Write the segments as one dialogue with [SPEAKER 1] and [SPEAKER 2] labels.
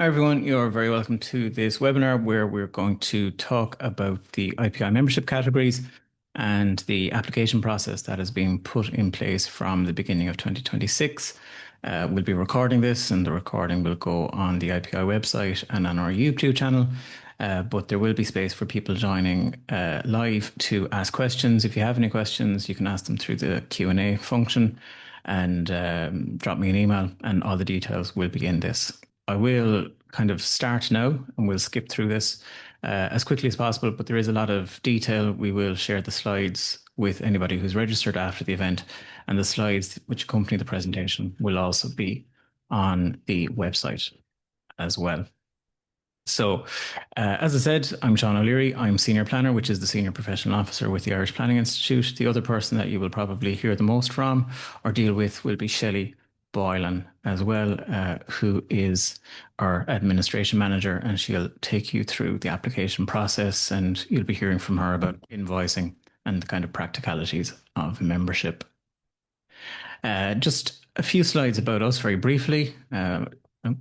[SPEAKER 1] Hi everyone, you're very welcome to this webinar where we're going to talk about the IPI membership categories and the application process that is being put in place from the beginning of 2026. We'll be recording this and the recording will go on the IPI website and on our YouTube channel. But there will be space for people joining live to ask questions. If you have any questions, you can ask them through the Q&A function and drop me an email, and all the details will be in this. I will kind of start now and we'll skip through this as quickly as possible, but there is a lot of detail. We will share the slides with anybody who's registered after the event, and the slides which accompany the presentation will also be on the website as well. So, as I said, I'm Sean O'Leary. I'm Senior Planner, which is the Senior Professional Officer with the Irish Planning Institute. The other person that you will probably hear the most from or deal with will be Shelley Boylan as well, who is our Administration Manager, and she'll take you through the application process, and you'll be hearing from her about invoicing and the kind of practicalities of membership. Just a few slides about us very briefly.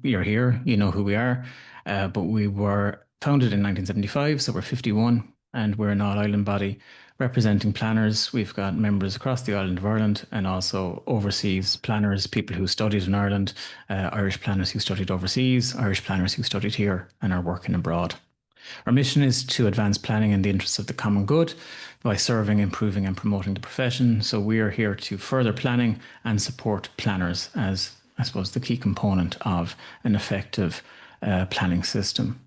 [SPEAKER 1] You're here, you know who we are. But we were founded in 1975, so we're 51, and we're an all-island body representing planners. We've got members across the island of Ireland and also overseas planners, people who studied in Ireland, Irish planners who studied overseas, Irish planners who studied here and are working abroad. Our mission is to advance planning in the interests of the common good by serving, improving and promoting the profession. So we are here to further planning and support planners as, I suppose, the key component of an effective planning system.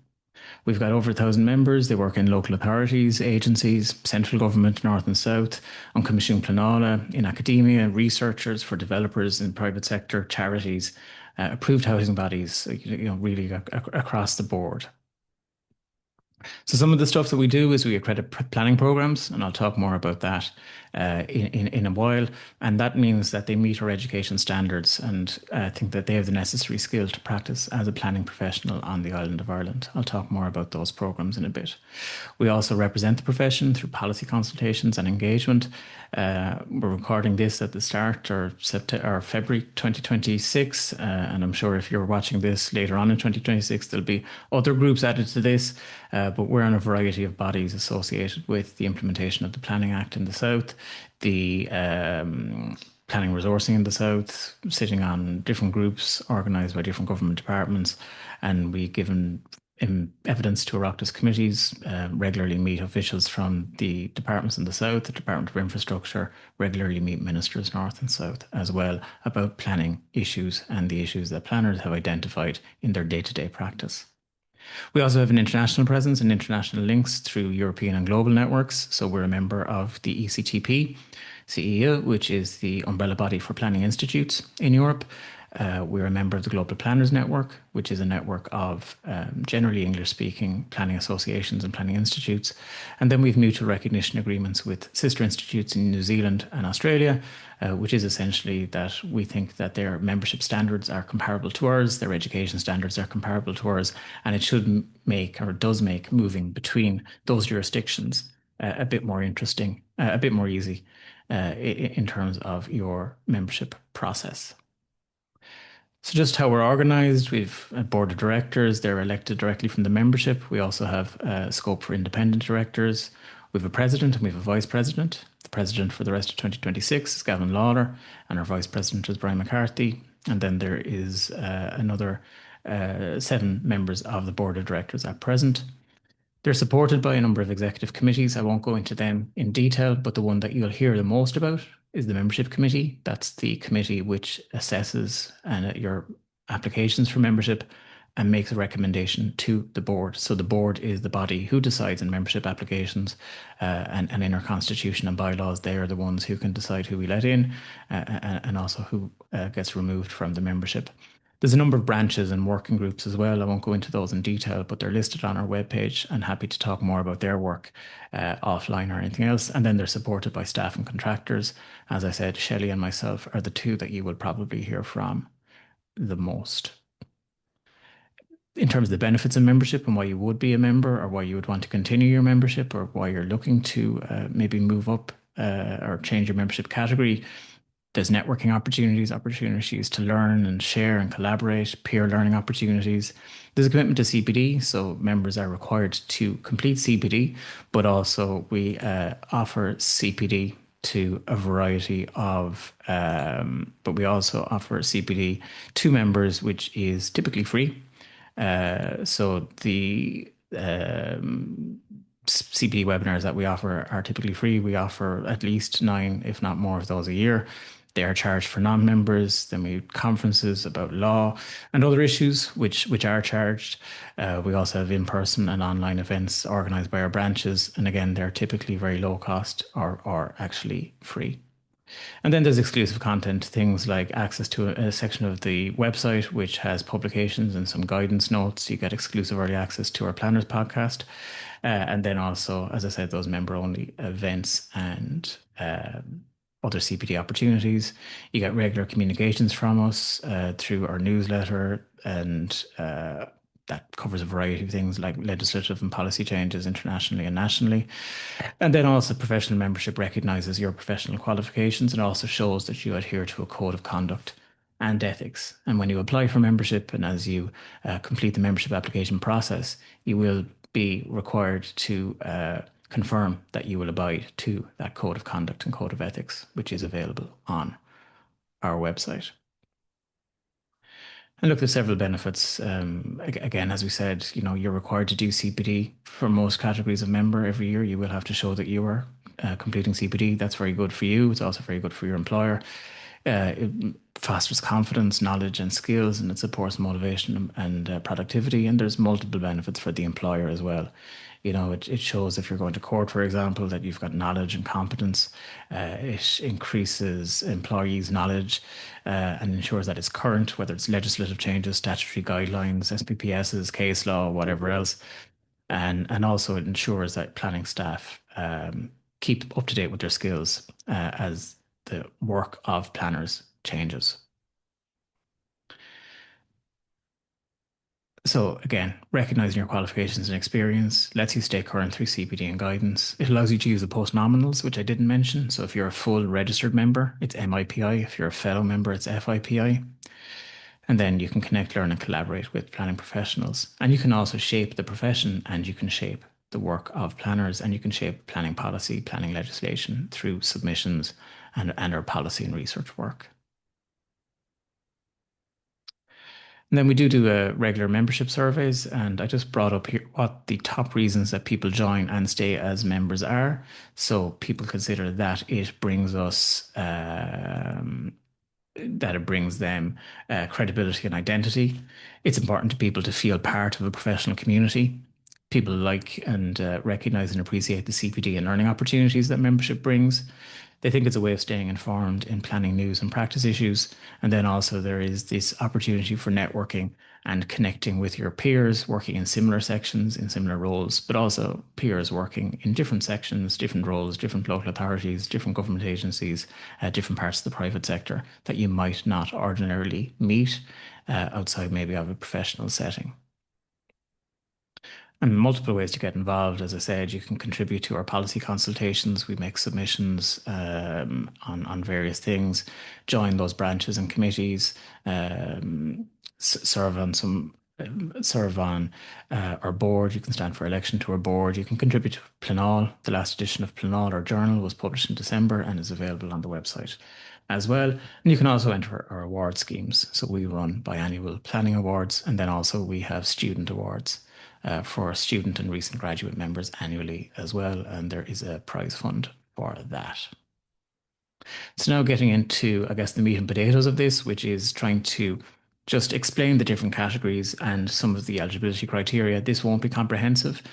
[SPEAKER 1] We've got over 1,000 members. They work in local authorities, agencies, central government, north and south, on Comisiún Pleanála, in academia, researchers, for developers in private sector, charities, approved housing bodies, really across the board. So some of the stuff that we do is we accredit planning programs, and I'll talk more about that in a while. And that means that they meet our education standards and think that they have the necessary skills to practice as a planning professional on the island of Ireland. I'll talk more about those programs in a bit. We also represent the profession through policy consultations and engagement. We're recording this at the start or February 2026, and I'm sure if you're watching this later on in 2026, there'll be other groups added to this, but we're on a variety of bodies associated with the implementation of the Planning Act in the South, the planning resourcing in the South, sitting on different groups organised by different government departments, and we given evidence to Oireachtas committees, regularly meet officials from the departments in the South. The Department of Infrastructure regularly meet ministers north and south as well about planning issues and the issues that planners have identified in their day-to-day practice. We also have an international presence and international links through European and global networks. So we're a member of the ECTP, CEA, which is the umbrella body for planning institutes in Europe. We're a member of the Global Planners Network, which is a network of generally English-speaking planning associations and planning institutes. And then we've mutual recognition agreements with sister institutes in New Zealand and Australia, which is essentially that we think that their membership standards are comparable to ours, their education standards are comparable to ours, and it should make, or does make, moving between those jurisdictions a bit more interesting, a bit more easy in terms of your membership process. So just how we're organised, we've a board of directors, they're elected directly from the membership. We also have scope for independent directors. We have a president and we have a vice president. The president for the rest of 2026 is Gavin Lawler, and our vice president is Brian McCarthy. And then there is another 7 members of the board of directors at present. They're supported by a number of executive committees. I won't go into them in detail, but the one that you'll hear the most about is the membership committee. That's the committee which assesses your applications for membership and makes a recommendation to the board. So the board is the body who decides on membership applications, and in our constitution and bylaws, they are the ones who can decide who we let in and also who gets removed from the membership. There's a number of branches and working groups as well. I won't go into those in detail, but they're listed on our webpage, and happy to talk more about their work offline or anything else. And then they're supported by staff and contractors. As I said, Shelley and myself are the 2 that you will probably hear from the most. In terms of the benefits of membership and why you would be a member, or why you would want to continue your membership, or why you're looking to maybe move up or change your membership category, There's networking opportunities, opportunities to learn and share and collaborate, peer learning opportunities. There's a commitment to CPD, so members are required to complete CPD, but also we offer CPD to a variety of, but we also offer CPD to members, which is typically free. So the CPD webinars that we offer are typically free. We offer at least nine, if not more, of those a year. They are charged for non-members. Then we have conferences about law and other issues, which are charged. We also have in-person and online events organized by our branches, and again, they're typically very low cost or actually free. And then there's exclusive content, things like access to a section of the website which has publications and some guidance notes. You get exclusive early access to our Planners podcast. And then also, as I said, those member only events and other CPD opportunities. You get regular communications from us through our newsletter, and that covers a variety of things like legislative and policy changes internationally and nationally. And then also professional membership recognizes your professional qualifications and also shows that you adhere to a code of conduct and ethics. And when you apply for membership and as you complete the membership application process, you will be required to confirm that you will abide to that code of conduct and code of ethics, which is available on our website. And look, there's several benefits. Again, as we said, you're required to do CPD for most categories of member every year. You will have to show that you are completing CPD. That's very good for you. It's also very good for your employer. It fosters confidence, knowledge, and skills, and it supports motivation and productivity. And there's multiple benefits for the employer as well. It shows if you're going to court, for example, that you've got knowledge and competence. It increases employees' knowledge and ensures that it's current, whether it's legislative changes, statutory guidelines, SPPSs, case law, whatever else. And also it ensures that planning staff keep up to date with their skills as the work of planners changes. So again, recognizing your qualifications and experience lets you stay current through CPD and guidance. It allows you to use the post nominals, which I didn't mention. So if you're a full registered member, it's MIPI. If you're a fellow member, it's FIPI. And then you can connect, learn, and collaborate with planning professionals. And you can also shape the profession and you can shape the work of planners and you can shape planning policy, planning legislation through submissions and our policy and research work. And then we do regular membership surveys, and I just brought up here what the top reasons that people join and stay as members are. So people consider that it brings us that it brings them credibility and identity. It's important to people to feel part of a professional community. People like and recognize and appreciate the CPD and learning opportunities that membership brings. They think it's a way of staying informed in planning news and practice issues. And then also there is this opportunity for networking and connecting with your peers working in similar sections, in similar roles, but also peers working in different sections, different roles, different local authorities, different government agencies, different parts of the private sector that you might not ordinarily meet outside maybe of a professional setting. And multiple ways to get involved. As I said, you can contribute to our policy consultations. We make submissions on various things, join those branches and committees, serve on our board. You can stand for election to our board. You can contribute to Planall. The last edition of Planall, our journal, was published in December and is available on the website as well. And you can also enter our award schemes. So we run biannual planning awards, and then also we have student awards for student and recent graduate members annually as well. And there is a prize fund for that. So now getting into, I guess, the meat and potatoes of this, which is trying to just explain the different categories and some of the eligibility criteria. This won't be comprehensive.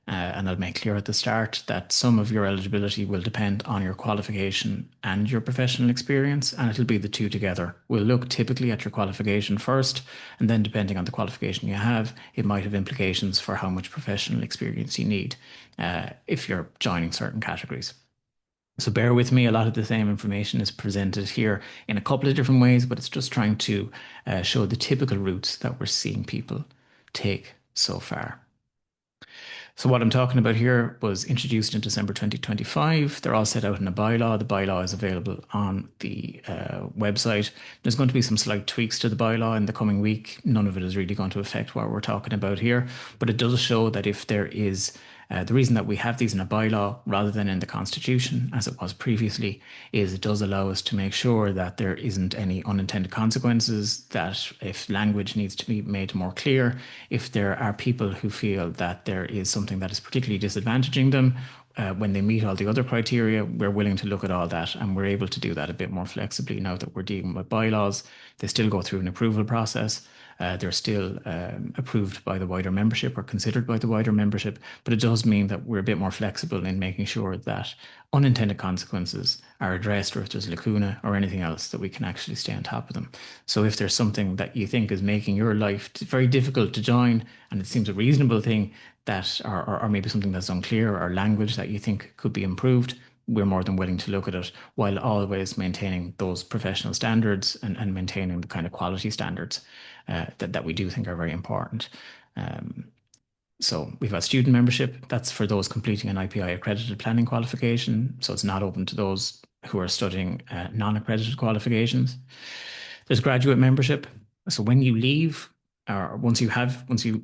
[SPEAKER 1] And I'll make clear at the start that some of your eligibility will depend on your qualification and your professional experience, and it'll be the two together. We'll look typically at your qualification first, and then depending on the qualification you have, it might have implications for how much professional experience you need if you're joining certain categories. So bear with me, a lot of the same information is presented here in a couple of different ways, but it's just trying to show the typical routes that we're seeing people take so far. So what I'm talking about here was introduced in December 2025. They're all set out in a bylaw. The bylaw is available on the website. There's going to be some slight tweaks to the bylaw in the coming week. None of it is really going to affect what we're talking about here, but it does show that if there is the reason that we have these in a bylaw rather than in the Constitution, as it was previously, is it does allow us to make sure that there isn't any unintended consequences, that if language needs to be made more clear, if there are people who feel that there is something that is particularly disadvantaging them, when they meet all the other criteria, we're willing to look at all that, and we're able to do that a bit more flexibly now that we're dealing with bylaws. They still go through an approval process. They're still approved by the wider membership or considered by the wider membership, but it does mean that we're a bit more flexible in making sure that unintended consequences are addressed, or if there's a lacuna or anything else, that we can actually stay on top of them. So if there's something that you think is making your life very difficult to join, and it seems a reasonable thing that, or maybe something that's unclear, or language that you think could be improved, we're more than willing to look at it, while always maintaining those professional standards, and maintaining the kind of quality standards that we do think are very important. Um, so we've got student membership. That's for those completing an IPI accredited planning qualification. So it's not open to those who are studying non-accredited qualifications. There's graduate membership. So when you leave, or once you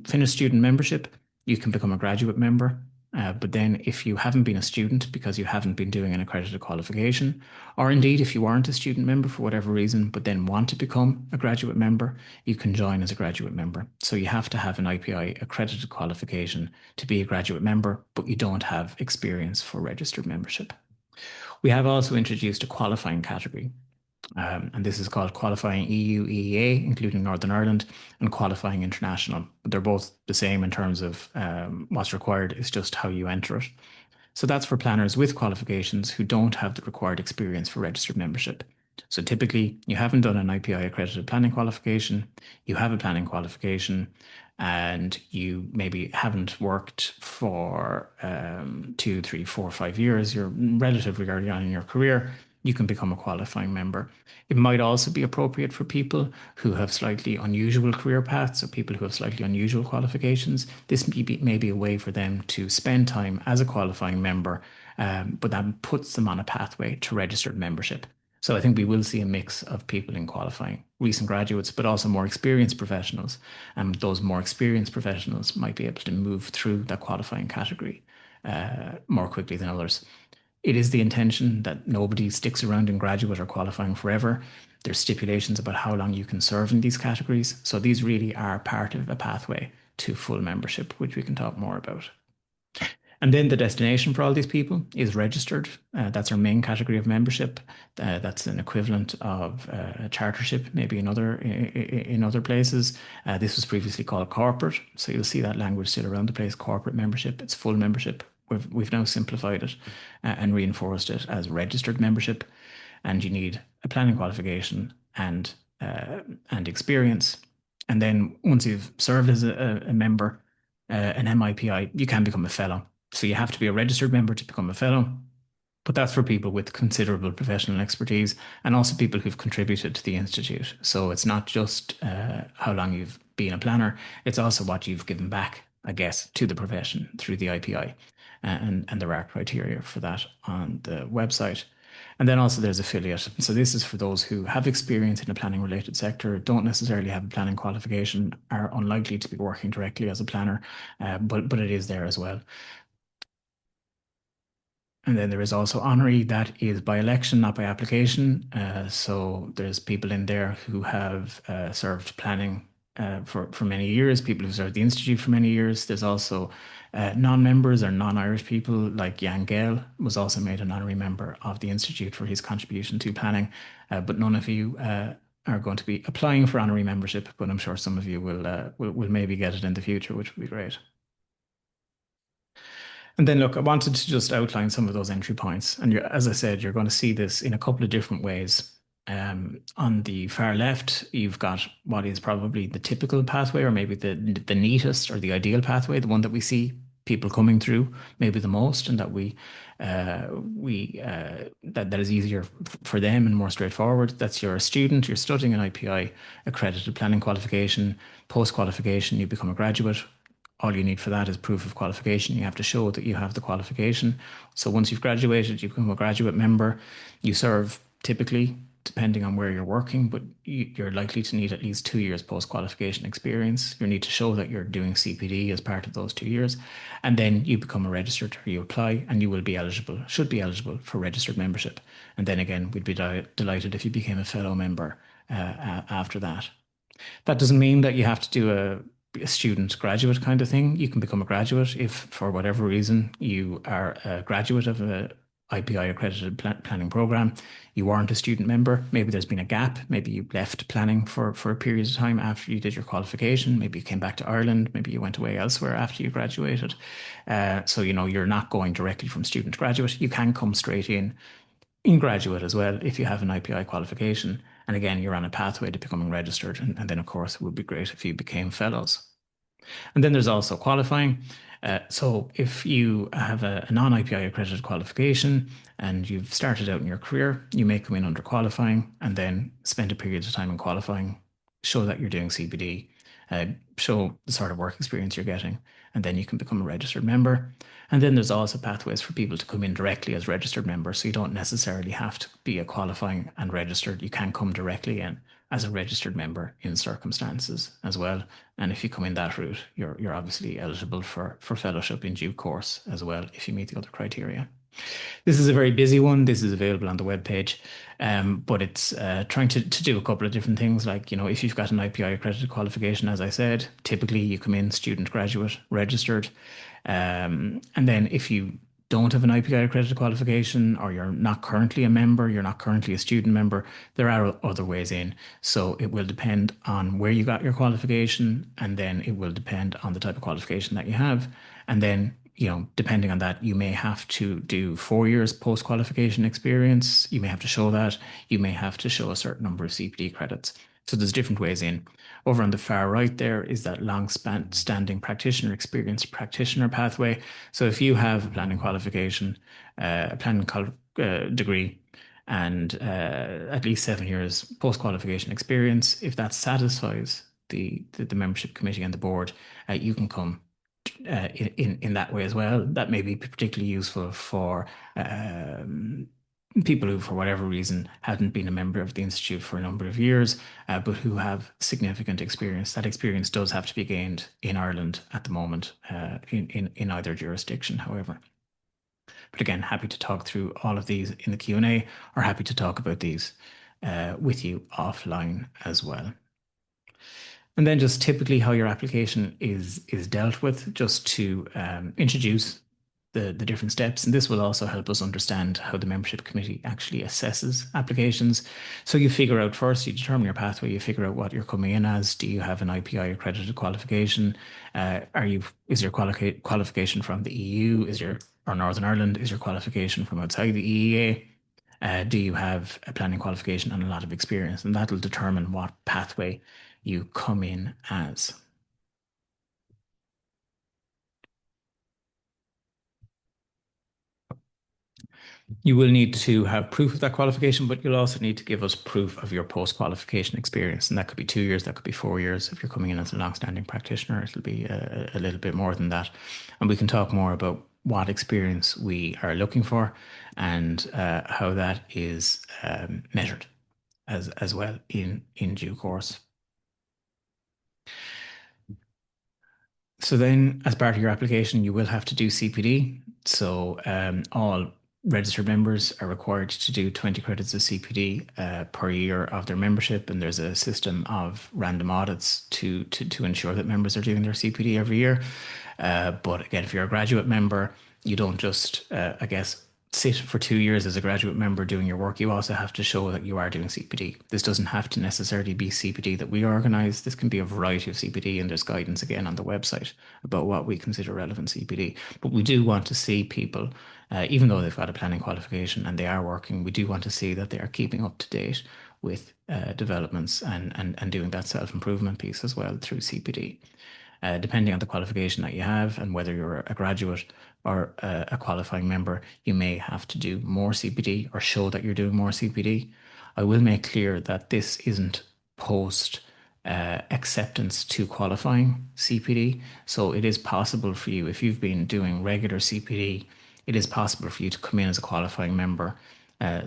[SPEAKER 1] finish student membership, you can become a graduate member. But then if you haven't been a student because you haven't been doing an accredited qualification, or indeed if you aren't a student member for whatever reason, but then want to become a graduate member, you can join as a graduate member. So you have to have an IPI accredited qualification to be a graduate member, but you don't have experience for registered membership. We have also introduced a qualifying category. And this is called Qualifying EU EEA, including Northern Ireland, and Qualifying International. But they're both the same in terms of what's required. It's just how you enter it. So that's for planners with qualifications who don't have the required experience for registered membership. So typically, you haven't done an IPI accredited planning qualification, you have a planning qualification, and you maybe haven't worked for 2, 3, 4, 5 years. You're relatively early on in your career. You can become a qualifying member. It might also be appropriate for people who have slightly unusual career paths, or people who have slightly unusual qualifications. This may be a way for them to spend time as a qualifying member, but that puts them on a pathway to registered membership. So I think we will see a mix of people in qualifying, recent graduates, but also more experienced professionals. And those more experienced professionals might be able to move through that qualifying category more quickly than others. It is the intention that nobody sticks around in graduate or qualifying forever. There's stipulations about how long you can serve in these categories. So these really are part of a pathway to full membership, which we can talk more about. And then the destination for all these people is registered. That's our main category of membership. That's an equivalent of a chartership, maybe in other places. This was previously called corporate, so you'll see that language still around the place. Corporate membership, it's full membership. We've now simplified it and reinforced it as registered membership, and you need a planning qualification and experience. And then once you've served as a member, an MIPI, you can become a fellow. So you have to be a registered member to become a fellow, but that's for people with considerable professional expertise, and also people who've contributed to the Institute. So it's not just how long you've been a planner, it's also what you've given back, I guess, to the profession through the IPI. And there are criteria for that on the website. And then also there's affiliate. So this is for those who have experience in a planning related sector, don't necessarily have a planning qualification, are unlikely to be working directly as a planner, but it is there as well. And then there is also honorary, that is by election, not by application. So there's people in there who have served planning for many years, people who served the Institute for many years. There's also non-members or non-Irish people, like Jan Gale was also made an honorary member of the Institute for his contribution to planning. But none of you are going to be applying for honorary membership, but I'm sure some of you will maybe get it in the future, which would be great. And then look, I wanted to just outline some of those entry points. And as I said, you're going to see this in a couple of different ways. On the far left, you've got what is probably the typical pathway, or maybe the neatest or the ideal pathway, the one that we see people coming through maybe the most, and that that is easier for them and more straightforward. That's you're a student, you're studying an IPI accredited planning qualification, post qualification, you become a graduate. all you need for that is proof of qualification. You have to show that you have the qualification. So once you've graduated, you become a graduate member. You serve typically, depending on where you're working, but you're likely to need at least 2 years post-qualification experience. You need to show that you're doing CPD as part of those 2 years. And then you become a registered, or you apply, and you will be eligible, should be eligible for registered membership. And then again, we'd be delighted if you became a fellow member after that. That doesn't mean that you have to do a student graduate kind of thing. You can become a graduate if, for whatever reason, you are a graduate of a IPI accredited planning program. You weren't a student member. Maybe there's been a gap. Maybe you left planning for a period of time after you did your qualification. Maybe you came back to Ireland. Maybe you went away elsewhere after you graduated. So, you're not going directly from student to graduate. You can come straight in graduate as well if you have an IPI qualification. And again, you're on a pathway to becoming registered. And then, of course, it would be great if you became fellows. And then there's also qualifying. So if you have a non-IPI accredited qualification and you've started out in your career, you may come in under qualifying and then spend a period of time in qualifying, show that you're doing CPD, show the sort of work experience you're getting, and then you can become a registered member. And then there's also pathways for people to come in directly as registered members. So you don't necessarily have to be a qualifying and registered. You can come directly in as a registered member in circumstances as well. And if you come in that route, you're obviously eligible for fellowship in due course as well if you meet the other criteria. This is a very busy one. This is available on the webpage, but it's trying to do a couple of different things. Like, if you've got an IPI accredited qualification, as I said, typically you come in student, graduate, registered. And then if you don't have an IPI accredited qualification or you're not currently a member, you're not currently a student member, there are other ways in. So it will depend on where you got your qualification, and then it will depend on the type of qualification that you have. And then, depending on that, you may have to do 4 years post-qualification experience. You may have to show that. You may have to show a certain number of CPD credits. So there's different ways in. Over on the far right there is that long-standing practitioner experience practitioner pathway. So if you have a planning qualification, a planning degree, and at least 7 years post-qualification experience, if that satisfies the membership committee and the board, you can come in that way as well. That may be particularly useful for people who, for whatever reason, hadn't been a member of the Institute for a number of years, but who have significant experience. That experience does have to be gained in Ireland at the moment, in either jurisdiction, however. But again, happy to talk through all of these in the Q&A, or happy to talk about these with you offline as well. And then just typically how your application is dealt with, just to introduce the different steps. And this will also help us understand how the membership committee actually assesses applications. So you figure out first, you determine your pathway, you figure out what you're coming in as. Do you have an IPI accredited qualification? Is your qualification from the EU? Or Northern Ireland? Is your qualification from outside the EEA? Do you have a planning qualification and a lot of experience? And that'll determine what pathway you come in as. You will need to have proof of that qualification, but you'll also need to give us proof of your post-qualification experience. And that could be 2 years, that could be 4 years. If you're coming in as a long-standing practitioner, it'll be a little bit more than that. And we can talk more about what experience we are looking for and how that is measured as well in due course. So then, as part of your application, you will have to do CPD. So all registered members are required to do 20 credits of CPD per year of their membership, and there's a system of random audits to ensure that members are doing their CPD every year. But again, if you're a graduate member, you don't just, sit for 2 years as a graduate member doing your work. You also have to show that you are doing CPD. This doesn't have to necessarily be CPD that we organise. This can be a variety of CPD, and there's guidance again on the website about what we consider relevant CPD. But we do want to see people, even though they've got a planning qualification and they are working, we do want to see that they are keeping up to date with developments and doing that self-improvement piece as well through CPD. Depending on the qualification that you have and whether you're a graduate or a qualifying member, you may have to do more CPD or show that you're doing more CPD. I will make clear that this isn't post acceptance to qualifying CPD. So it is possible for you, if you've been doing regular CPD, it is possible for you to come in as a qualifying member,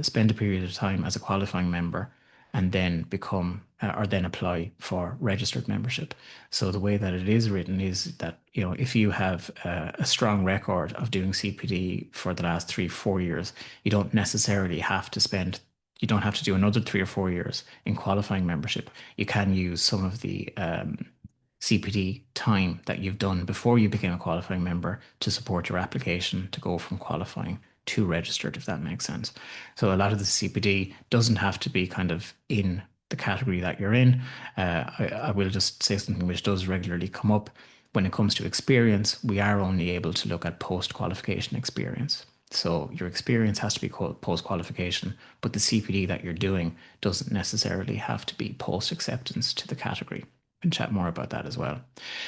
[SPEAKER 1] spend a period of time as a qualifying member, and then become or then apply for registered membership. So the way that it is written is that, if you have a strong record of doing CPD for the last 3, 4 years, you don't necessarily have to spend you don't have to do another 3 or 4 years in qualifying membership. You can use some of the CPD time that you've done before you became a qualifying member to support your application to go from qualifying to registered, if that makes sense. So a lot of the CPD doesn't have to be kind of in the category that you're in. I will just say something which does regularly come up. When it comes to experience, we are only able to look at post-qualification experience. So your experience has to be post-qualification, but the CPD that you're doing doesn't necessarily have to be post-acceptance to the category. We can chat more about that as well.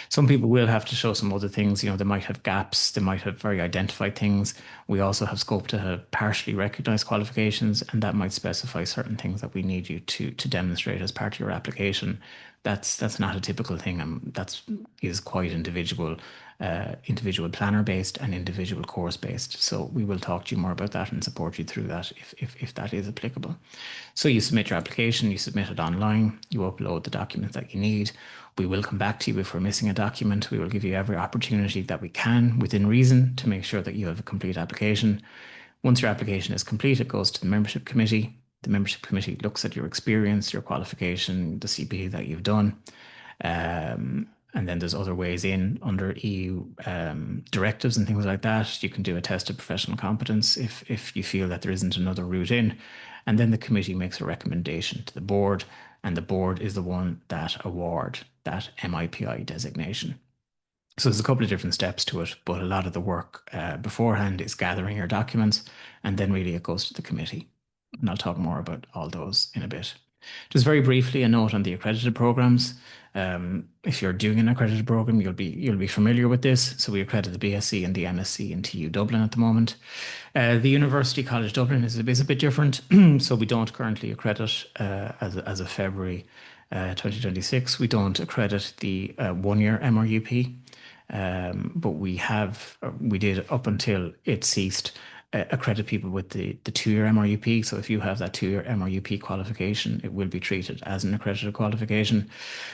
[SPEAKER 1] Some people will have to show some other things. They might have gaps, they might have very identified things. We also have scope to have partially recognized qualifications, and that might specify certain things that we need you to demonstrate as part of your application. That's not a typical thing. That is quite individual planner based and individual course based. So we will talk to you more about that and support you through that if that is applicable. So you submit your application, you submit it online, you upload the documents that you need. We will come back to you if we're missing a document. We will give you every opportunity that we can within reason to make sure that you have a complete application. Once your application is complete, it goes to the membership committee. The membership committee looks at your experience, your qualification, the CPD that you've done. And then there's other ways in under EU directives and things like that. You can do a test of professional competence if you feel that there isn't another route in. And then the committee makes a recommendation to the board, and the board is the one that award that MIPI designation. So there's a couple of different steps to it, but a lot of the work beforehand is gathering your documents, and then really it goes to the committee. And I'll talk more about all those in a bit. Just very briefly, a note on the accredited programs. If you're doing an accredited program, you'll be familiar with this. So we accredit the BSc and the MSc in TU Dublin at the moment. The University College Dublin is a bit different. So we don't currently accredit as of February 2026. We don't accredit the 1-year MRUP. But we did up until it ceased accredit people with the 2-year MRUP. So if you have that 2-year MRUP qualification, it will be treated as an accredited qualification.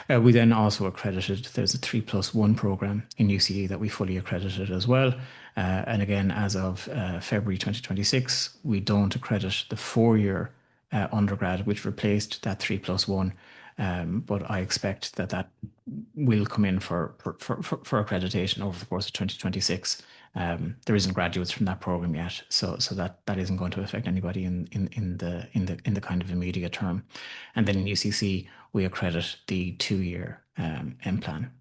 [SPEAKER 1] We then also accredited, there's a 3+1 program in UCD that we fully accredited as well. And again, as of February 2026, we don't accredit the 4-year undergrad, which replaced that 3+1. But I expect that will come in for accreditation over the course of 2026. There isn't graduates from that program yet, so that isn't going to affect anybody in the kind of immediate term. And then in UCC, we accredit the 2-year M-Plan.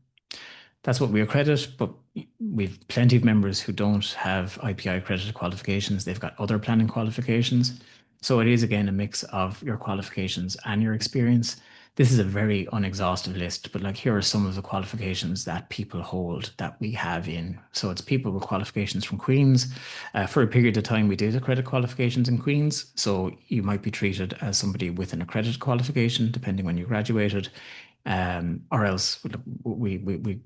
[SPEAKER 1] That's what we accredit, but we've plenty of members who don't have IPI accredited qualifications. They've got other planning qualifications. So it is, again, a mix of your qualifications and your experience. This is a very unexhaustive list, but here are some of the qualifications that people hold that we have in. So it's people with qualifications from Queen's. For a period of time, we did accredit qualifications in Queen's. So you might be treated as somebody with an accredited qualification, depending when you graduated. Or else we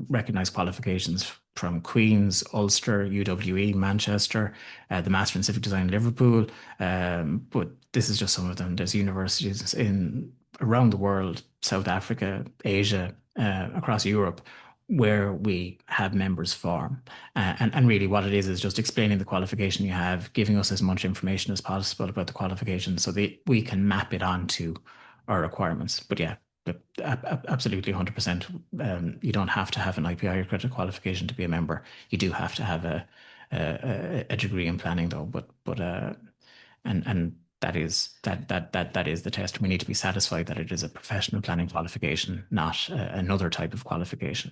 [SPEAKER 1] recognize qualifications from Queen's, Ulster, UWE, Manchester, the Master in Civic Design Liverpool. But this is just some of them. There's universities around the world, South Africa, Asia, across Europe, where we have members form. And really what it is just explaining the qualification you have, giving us as much information as possible about the qualification so that we can map it onto our requirements. But yeah, absolutely 100%. You don't have to have an IPI accredited qualification to be a member. You do have to have a degree in planning though, and that is the test. We need to be satisfied that it is a professional planning qualification, not another type of qualification.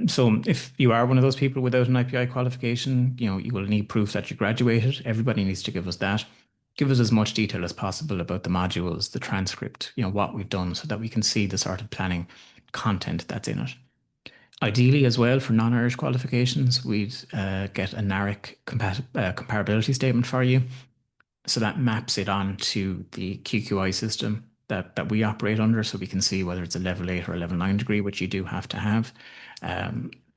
[SPEAKER 1] So if you are one of those people without an IPI qualification, you will need proof that you graduated. Everybody needs to give us that. Give us as much detail as possible about the modules, the transcript, what we've done so that we can see the sort of planning content that's in it. Ideally as well for non-Irish qualifications, we'd get a NARIC comparability statement for you. So that maps it onto the QQI system that we operate under, so we can see whether it's a level 8 or a level 9 degree, which you do have to have.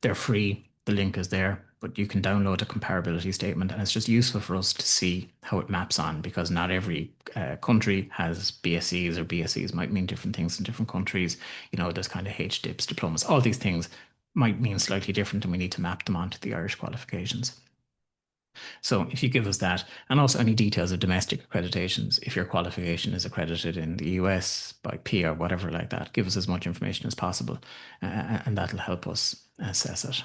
[SPEAKER 1] They're free. The link is there, but you can download a comparability statement, and it's just useful for us to see how it maps on, because not every country has BScs, or BScs might mean different things in different countries. There's kind of HDiPs, diplomas, all these things might mean slightly different, and we need to map them onto the Irish qualifications. So if you give us that, and also any details of domestic accreditations, if your qualification is accredited in the US by PIA or whatever like that, give us as much information as possible, and that'll help us assess it.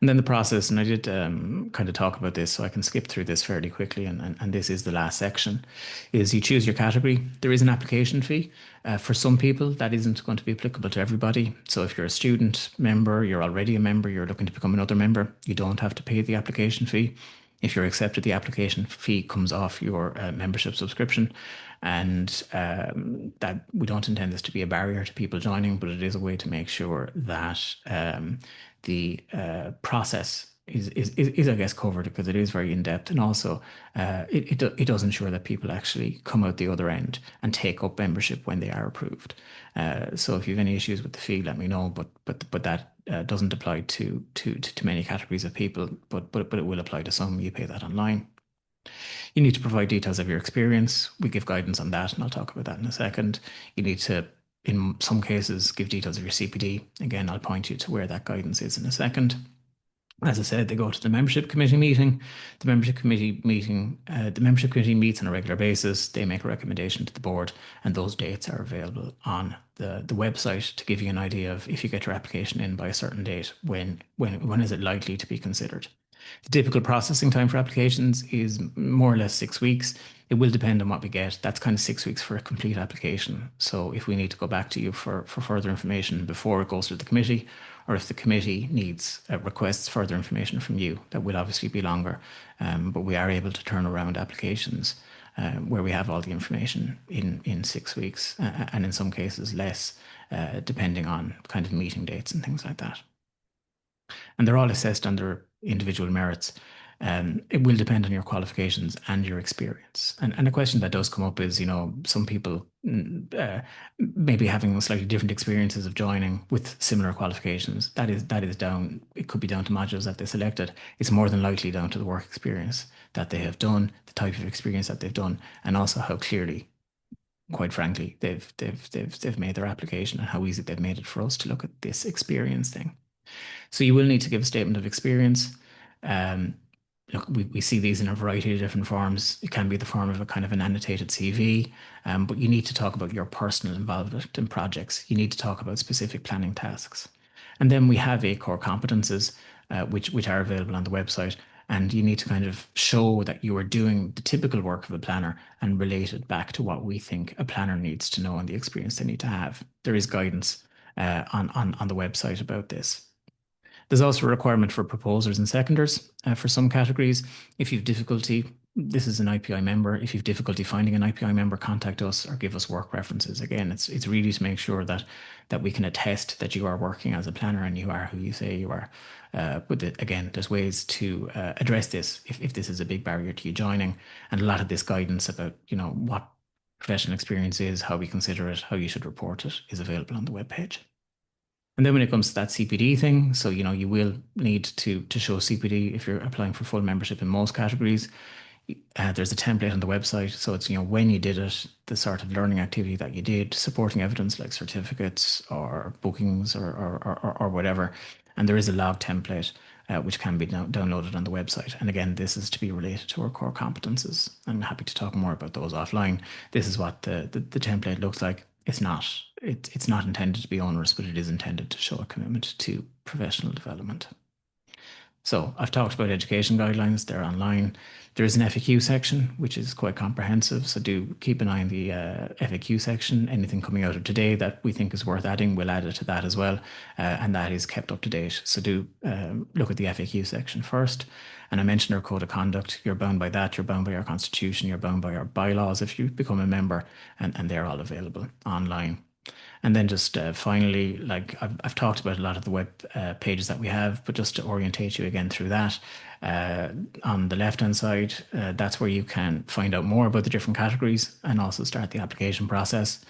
[SPEAKER 1] And then the process, and I did kind of talk about this, so I can skip through this fairly quickly, and this is the last section, is you choose your category. There is an application fee. For some people, that isn't going to be applicable to everybody. So if you're a student member, you're already a member, you're looking to become another member, you don't have to pay the application fee. If you're accepted, the application fee comes off your membership subscription. And that we don't intend this to be a barrier to people joining, but it is a way to make sure that the process is, I guess, covered, because it is very in depth, and also it does ensure that people actually come out the other end and take up membership when they are approved. So if you have any issues with the fee, let me know. But that doesn't apply to many categories of people, but it will apply to some. You pay that online. You need to provide details of your experience. We give guidance on that, and I'll talk about that in a second. You need to, in some cases, give details of your CPD. Again, I'll point you to where that guidance is in a second. As I said, they go to the membership committee meeting. The membership committee meets on a regular basis. They make a recommendation to the board, and those dates are available on the website to give you an idea of, if you get your application in by a certain date, when is it likely to be considered. The typical processing time for applications is more or less 6 weeks. It will depend on what we get. That's kind of 6 weeks for a complete application. So if we need to go back to you for further information before it goes to the committee, or if the committee requests further information from you, that will obviously be longer. But we are able to turn around applications where we have all the information in 6 weeks, and in some cases less, depending on kind of meeting dates and things like that. And they're all assessed on their individual merits. It will depend on your qualifications and your experience. And a question that does come up is, some people maybe having slightly different experiences of joining with similar qualifications. That is down. It could be down to modules that they selected. It's more than likely down to the work experience that they have done, the type of experience that they've done, and also how clearly, quite frankly, they've made their application, and how easy they've made it for us to look at this experience thing. So you will need to give a statement of experience. Look, we see these in a variety of different forms. It can be the form of a kind of an annotated CV, but you need to talk about your personal involvement in projects. You need to talk about specific planning tasks. And then we have 8 core competences, which are available on the website. And you need to kind of show that you are doing the typical work of a planner and relate it back to what we think a planner needs to know and the experience they need to have. There is guidance on the website about this. There's also a requirement for proposers and seconders for some categories. If you've difficulty, this is an IPI member. If you've difficulty finding an IPI member, contact us or give us work references. Again, it's really to make sure that we can attest that you are working as a planner and you are who you say you are. But again, there's ways to address this if this is a big barrier to you joining. And a lot of this guidance about, what professional experience is, how we consider it, how you should report it, is available on the webpage. And then when it comes to that CPD thing, so, you will need to show CPD if you're applying for full membership in most categories. There's a template on the website. So it's, when you did it, the sort of learning activity that you did, supporting evidence like certificates or bookings or whatever. And there is a log template which can be downloaded on the website. And again, this is to be related to our core competences. I'm happy to talk more about those offline. This is what the template looks like. It's not intended to be onerous, but it is intended to show a commitment to professional development. So I've talked about education guidelines. They're online. There is an FAQ section, which is quite comprehensive. So do keep an eye on the FAQ section. Anything coming out of today that we think is worth adding, we'll add it to that as well. And that is kept up to date. So do look at the FAQ section first. And I mentioned our code of conduct. You're bound by that. You're bound by our constitution. You're bound by our bylaws if you become a member. And they're all available online. And then just finally, like I've talked about a lot of the web pages that we have, but just to orientate you again through that, uh, on the left-hand side, that's where you can find out more about the different categories and also start the application process.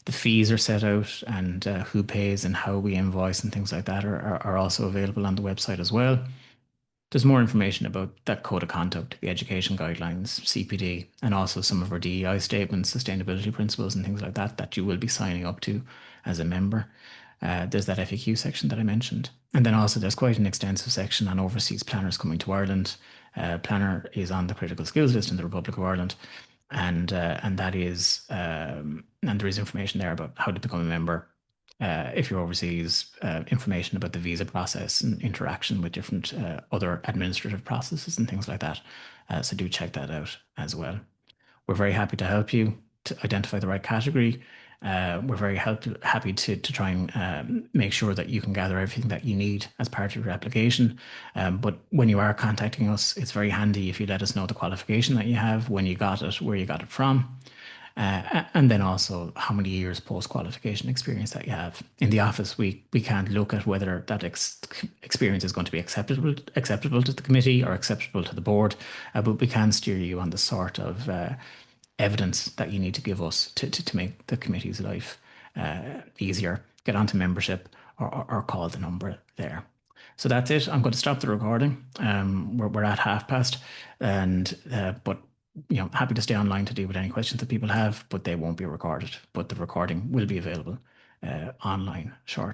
[SPEAKER 1] The fees are set out and who pays and how we invoice and things like that are also available on the website as well. There's more information about that code of conduct, the education guidelines, CPD, and also some of our DEI statements, sustainability principles, and things like that that you will be signing up to as a member. There's that FAQ section that I mentioned. And then also there's quite an extensive section on overseas planners coming to Ireland. Planner is on the critical skills list in the Republic of Ireland. And that is and there is information there about how to become a member if you're overseas, information about the visa process and interaction with different other administrative processes and things like that. So do check that out as well. We're very happy to help you to identify the right category. We're very happy to try and make sure that you can gather everything that you need as part of your application. But when you are contacting us, it's very handy if you let us know the qualification that you have, when you got it, where you got it from. And then also how many years post qualification experience that you have in the office. We can't look at whether that experience is going to be acceptable to the committee or acceptable to the board, but we can steer you on the sort of evidence that you need to give us to make the committee's life easier. Get onto membership or call the number there. So that's it. I'm going to stop the recording. We're at 1:30, and but happy to stay online to deal with any questions that people have, but they won't be recorded. But the recording will be available online shortly.